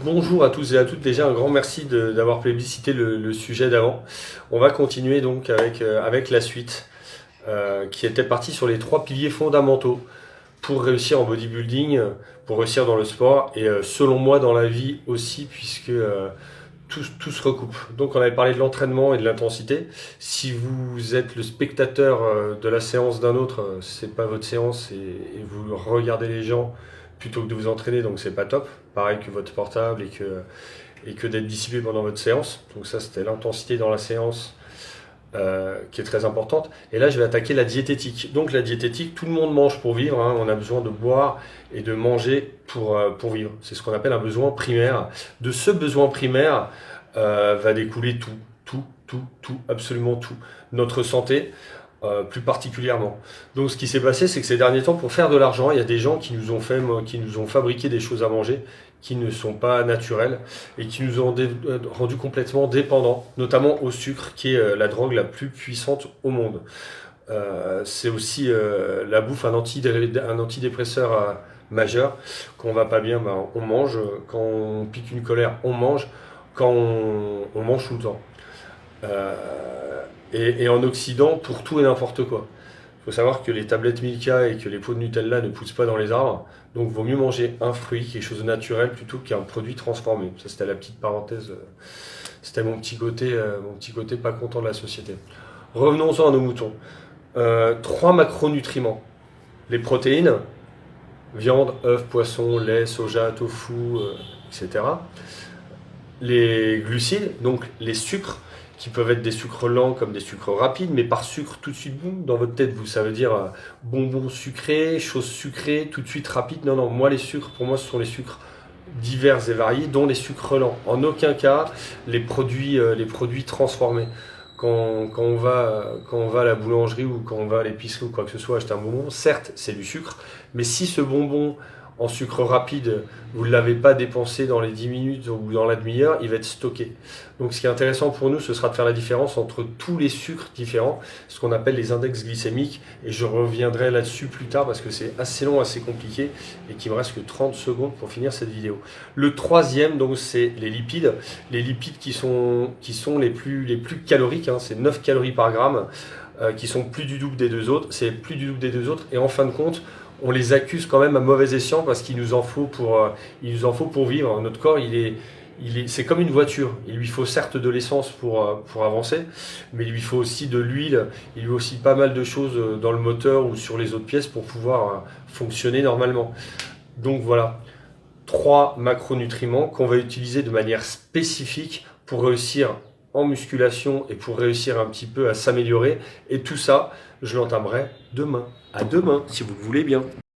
Bonjour à tous et à toutes. Déjà, un grand merci d'avoir plébiscité le sujet d'avant. On va continuer donc avec la suite qui était partie sur les 3 piliers fondamentaux pour réussir en bodybuilding, pour réussir dans le sport et selon moi dans la vie aussi, puisque tout se recoupe. Donc, on avait parlé de l'entraînement et de l'intensité. Si vous êtes le spectateur de la séance d'un autre, c'est pas votre séance et vous regardez les gens plutôt que de vous entraîner, donc c'est pas top. Pareil que votre portable et que d'être discipliné pendant votre séance. Donc ça, c'était l'intensité dans la séance qui est très importante. Et là, je vais attaquer la diététique. Donc la diététique, tout le monde mange pour vivre, hein. On a besoin de boire et de manger pour vivre. C'est ce qu'on appelle un besoin primaire. De ce besoin primaire va découler tout, absolument tout. Notre santé, plus particulièrement. Donc ce qui s'est passé, c'est que ces derniers temps, pour faire de l'argent, il y a des gens qui nous ont fabriqué des choses à manger qui ne sont pas naturelles et qui nous ont rendus complètement dépendants, notamment au sucre, qui est la drogue la plus puissante au monde. C'est aussi la bouffe, un antidépresseur majeur. Quand on va pas bien, ben, on mange. Quand on pique une colère, on mange. Quand on mange tout le temps. Euh, et en Occident, pour tout et n'importe quoi. Il faut savoir que les tablettes Milka et que les pots de Nutella ne poussent pas dans les arbres, donc vaut mieux manger un fruit, quelque chose de naturel, plutôt qu'un produit transformé. Ça, c'était la petite parenthèse. C'était mon petit côté pas content de la société. Revenons-en à nos moutons. 3 macronutriments. Les protéines, viande, œufs, poisson, lait, soja, tofu, etc. Les glucides, donc les sucres, qui peuvent être des sucres lents comme des sucres rapides, mais par sucre tout de suite, boum, dans votre tête, vous, ça veut dire bonbons sucrés, choses sucrées, tout de suite rapide. Non, moi les sucres, pour moi, ce sont les sucres divers et variés, dont les sucres lents. En aucun cas, les produits transformés. Quand on va à la boulangerie ou quand on va à l'épicerie ou quoi que ce soit acheter un bonbon, certes, c'est du sucre, mais si ce bonbon en sucre rapide, vous ne l'avez pas dépensé dans les 10 minutes ou dans la demi-heure, il va être stocké. Donc ce qui est intéressant pour nous, ce sera de faire la différence entre tous les sucres différents, ce qu'on appelle les index glycémiques, et je reviendrai là-dessus plus tard parce que c'est assez long, assez compliqué, et qu'il me reste que 30 secondes pour finir cette vidéo. Le troisième, donc, c'est les lipides qui sont les plus caloriques, hein, c'est 9 calories par gramme, qui sont plus du double des deux autres, et en fin de compte, on les accuse quand même à mauvais escient parce qu'il nous en faut pour vivre. Notre corps, c'est comme une voiture. Il lui faut certes de l'essence pour avancer, mais il lui faut aussi de l'huile. Il lui faut aussi pas mal de choses dans le moteur ou sur les autres pièces pour pouvoir fonctionner normalement. Donc voilà, 3 macronutriments qu'on va utiliser de manière spécifique pour réussir en musculation et pour réussir un petit peu à s'améliorer. Et tout ça, je l'entamerai demain. À demain, si vous le voulez bien.